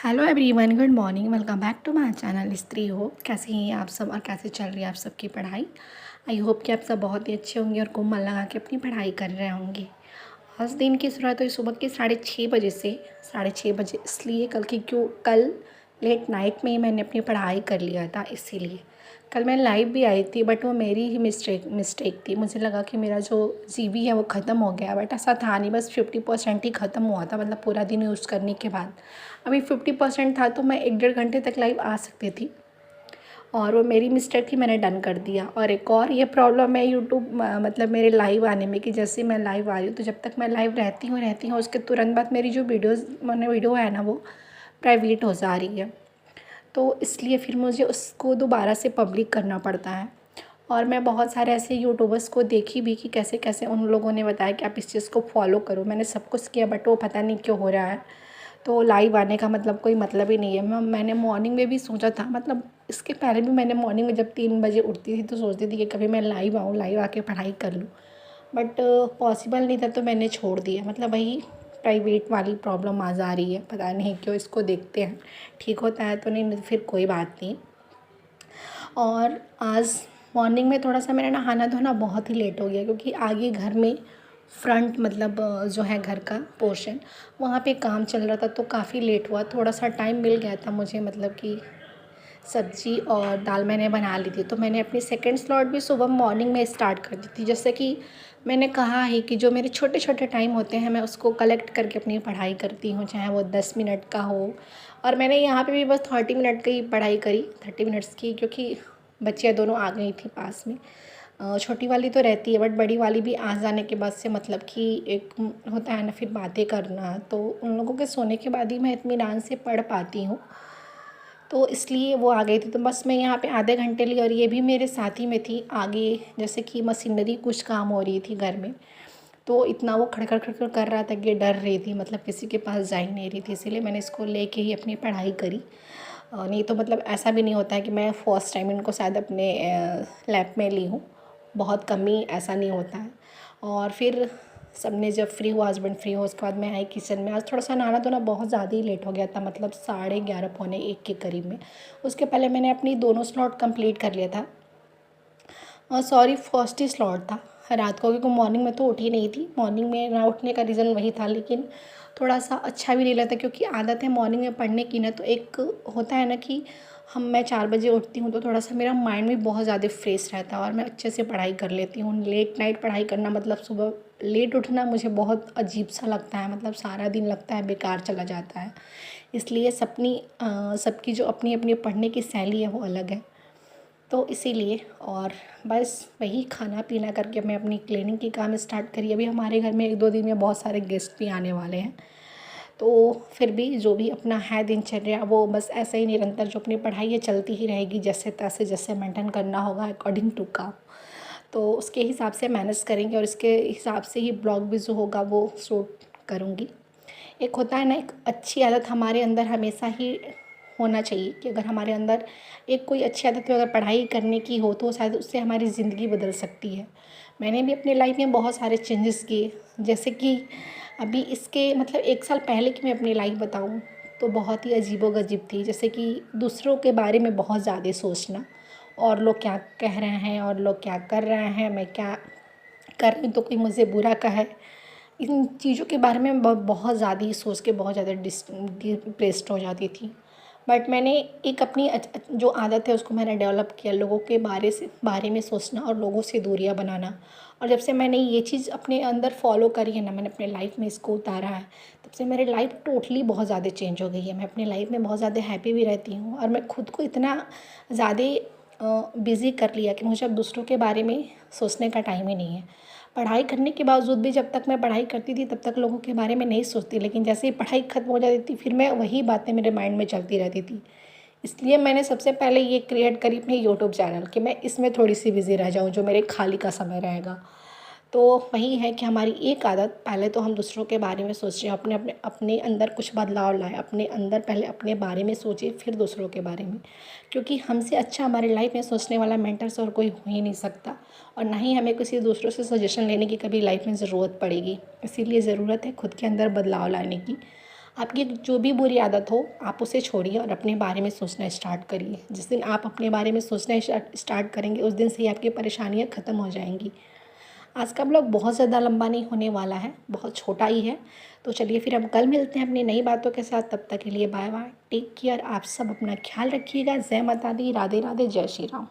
Hello everyone, good morning. Welcome back to my channel Stree hope. कैसे हैं आप सब और कैसे चल रही है आप सबकी पढ़ाई। आई होप कि आप सब बहुत ही अच्छे होंगे और खूब मन लगा के अपनी पढ़ाई कर रहे होंगे। आज दिन की शुरुआत हुई सुबह के 6:30 बजे से। 6:30 बजे इसलिए कल लेट नाइट में ही मैंने अपनी पढ़ाई कर लिया था, इसीलिए कल मैं लाइव भी आई थी, बट वो मेरी ही मिस्टेक थी। मुझे लगा कि मेरा जो जीबी है वो ख़त्म हो गया, बट ऐसा था नहीं। बस 50% ही ख़त्म हुआ था, मतलब पूरा दिन यूज़ करने के बाद अभी 50% था, तो मैं 1-1.5 घंटे तक लाइव आ सकती थी। और वो मेरी मिस्टेक थी, मैंने डन कर दिया। और एक और ये प्रॉब्लम है यूट्यूब मतलब मेरे लाइव आने में, कि जैसे मैं लाइव आ रही हूँ तो जब तक मैं लाइव रहती हूँ उसके तुरंत बाद मेरी जो वीडियो है ना, वो प्राइवेट हो जा रही है। तो इसलिए फिर मुझे उसको दोबारा से पब्लिक करना पड़ता है। और मैं बहुत सारे ऐसे यूट्यूबर्स को देखी भी कि कैसे कैसे उन लोगों ने बताया कि आप इस चीज़ को फॉलो करो। मैंने सब कुछ किया, बट वो पता नहीं क्यों हो रहा है। तो लाइव आने का मतलब कोई मतलब ही नहीं है। मैंने मॉर्निंग में भी सोचा था, मतलब इसके पहले भी मैंने मॉर्निंग में जब 3 बजे उठती थी तो सोचती थी कि कभी मैं लाइव आऊँ, लाइव आके पढ़ाई कर लूँ, बट पॉसिबल नहीं था, तो मैंने छोड़ दिया। मतलब वही प्राइवेट वाली प्रॉब्लम आ जा रही है, पता नहीं क्यों। इसको देखते हैं, ठीक होता है तो नहीं तो फिर कोई बात नहीं। और आज मॉर्निंग में थोड़ा सा मेरा नहाना धोना बहुत ही लेट हो गया, क्योंकि आगे घर में फ्रंट मतलब जो है घर का पोर्शन, वहाँ पे काम चल रहा था, तो काफ़ी लेट हुआ। थोड़ा सा टाइम मिल गया था मुझे, मतलब कि सब्ज़ी और दाल मैंने बना ली थी, तो मैंने अपनी सेकंड स्लॉट भी सुबह मॉर्निंग में स्टार्ट कर दी थी। जैसे कि मैंने कहा है कि जो मेरे छोटे छोटे टाइम होते हैं मैं उसको कलेक्ट करके अपनी पढ़ाई करती हूँ, चाहे वो 10 मिनट का हो। और मैंने यहाँ पे भी बस 30 मिनट की पढ़ाई करी, 30 मिनट्स की, क्योंकि बच्चियाँ दोनों आ गई थी पास में। छोटी वाली तो रहती है, बट बड़ी वाली भी आ जाने के बाद से, मतलब कि एक होता है ना फिर बातें करना, तो उन लोगों के सोने के बाद ही मैं इत्मीनान से पढ़ पाती हूँ। तो इसलिए वो आ गई थी, तो बस मैं यहाँ पे आधे घंटे ली, और ये भी मेरे साथ ही में थी आगे। जैसे कि मशीनरी कुछ काम हो रही थी घर में, तो इतना वो खड़खड़ खड़खड़ कर रहा था कि डर रही थी, मतलब किसी के पास जा ही नहीं रही थी। इसीलिए मैंने इसको लेके ही अपनी पढ़ाई करी। नहीं तो मतलब ऐसा भी नहीं होता है कि मैं फर्स्ट टाइम इनको शायद अपने लैब में ली हूँ, बहुत कम ही ऐसा नहीं होता है। और फिर सबने जब फ्री हुआ, हस्बैंड फ्री हुआ, उसके बाद मैं आई किचन में। आज थोड़ा सा नहाना धोना बहुत ज़्यादा ही लेट हो गया था, मतलब 11:30 पौने 1 के करीब में। उसके पहले मैंने अपनी दोनों स्लॉट कंप्लीट कर लिया था। और सॉरी, फर्स्ट ही स्लॉट था रात को, क्योंकि मॉर्निंग में तो उठी नहीं थी। मॉर्निंग में ना उठने का रीज़न वही था, लेकिन थोड़ा सा अच्छा भी नहीं लगता, क्योंकि आदत है मॉर्निंग में पढ़ने की ना। तो एक होता है ना कि मैं 4 बजे उठती हूँ, तो थोड़ा सा मेरा माइंड भी बहुत ज़्यादा फ्रेश रहता है और मैं अच्छे से पढ़ाई कर लेती हूँ। लेट नाइट पढ़ाई करना मतलब सुबह लेट उठना मुझे बहुत अजीब सा लगता है, मतलब सारा दिन लगता है बेकार चला जाता है। इसलिए सबकी जो अपनी अपनी पढ़ने की शैली है वो अलग है, तो इसीलिए। और बस वही खाना पीना करके मैं अपनी क्लीनिंग की काम स्टार्ट करी। अभी हमारे घर में 1-2 दिन में बहुत सारे गेस्ट भी आने वाले हैं, तो फिर भी जो भी अपना है दिनचर्या, वो बस ऐसे ही निरंतर जो अपनी पढ़ाई है चलती ही रहेगी, जैसे तैसे जैसे मेंटेन करना होगा अकॉर्डिंग टू काम। तो उसके हिसाब से मैनेज करेंगे, और इसके हिसाब से ही ब्लॉग भी जो होगा वो शूट करूँगी। एक होता है ना, एक अच्छी आदत हमारे अंदर हमेशा ही होना चाहिए, कि अगर हमारे अंदर एक कोई अच्छी आदत अगर पढ़ाई करने की हो, तो शायद उससे हमारी ज़िंदगी बदल सकती है। मैंने भी अपनी लाइफ में बहुत सारे चेंजेस किए, जैसे कि अभी इसके मतलब 1 साल पहले की मैं अपनी लाइफ बताऊँ तो बहुत ही अजीबोगरीब थी। जैसे कि दूसरों के बारे में बहुत ज़्यादा सोचना, और लोग क्या कह रहे हैं और लोग क्या कर रहे हैं, मैं क्या कर रही हूँ तो कोई मुझे बुरा कहे, इन चीज़ों के बारे में बहुत ज़्यादा ही सोच के बहुत ज़्यादा डिप्रेस्ड हो जाती थी। बट मैंने एक अपनी जो आदत है उसको मैंने डेवलप किया, लोगों के बारे में सोचना और लोगों से दूरियां बनाना। और जब से मैंने ये चीज़ अपने अंदर फॉलो करी है ना, मैंने अपने लाइफ में इसको उतारा है, तब से मेरी लाइफ टोटली बहुत ज़्यादा चेंज हो गई है। मैं अपनी लाइफ में बहुत ज़्यादा हैप्पी भी रहती हूँ, और मैं खुद को इतना ज़्यादा बिज़ी कर लिया कि मुझे अब दूसरों के बारे में सोचने का टाइम ही नहीं है। पढ़ाई करने के बावजूद भी जब तक मैं पढ़ाई करती थी तब तक लोगों के बारे में नहीं सोचती, लेकिन जैसे ही पढ़ाई ख़त्म हो जाती थी फिर मैं वही बातें मेरे माइंड में चलती रहती थी। इसलिए मैंने सबसे पहले ये क्रिएट करी अपने यूट्यूब चैनल, कि मैं इसमें थोड़ी सी बिज़ी रह जाऊँ जो मेरे खाली का समय रहेगा। तो वही है कि हमारी एक आदत, पहले तो हम दूसरों के बारे में सोचें, अपने अपने अपने अंदर कुछ बदलाव लाएं, अपने अंदर पहले अपने बारे में सोचें फिर दूसरों के बारे में, क्योंकि हमसे अच्छा हमारे लाइफ में सोचने वाला मेंटर्स और कोई हो ही नहीं सकता। और ना ही हमें किसी दूसरों से सजेशन लेने की कभी लाइफ में ज़रूरत पड़ेगी। इसीलिए ज़रूरत है खुद के अंदर बदलाव लाने की। आपकी जो भी बुरी आदत हो आप उसे छोड़िए और अपने बारे में सोचना स्टार्ट करिए। जिस दिन आप अपने बारे में सोचना स्टार्ट करेंगे उस दिन से ही आपकी परेशानियाँ ख़त्म हो जाएंगी। आज का ब्लॉग बहुत ज़्यादा लंबा नहीं होने वाला है, बहुत छोटा ही है। तो चलिए फिर हम कल मिलते हैं अपनी नई बातों के साथ। तब तक के लिए बाय बाय, टेक केयर। आप सब अपना ख्याल रखिएगा। जय माता दी, राधे राधे, जय श्री राम।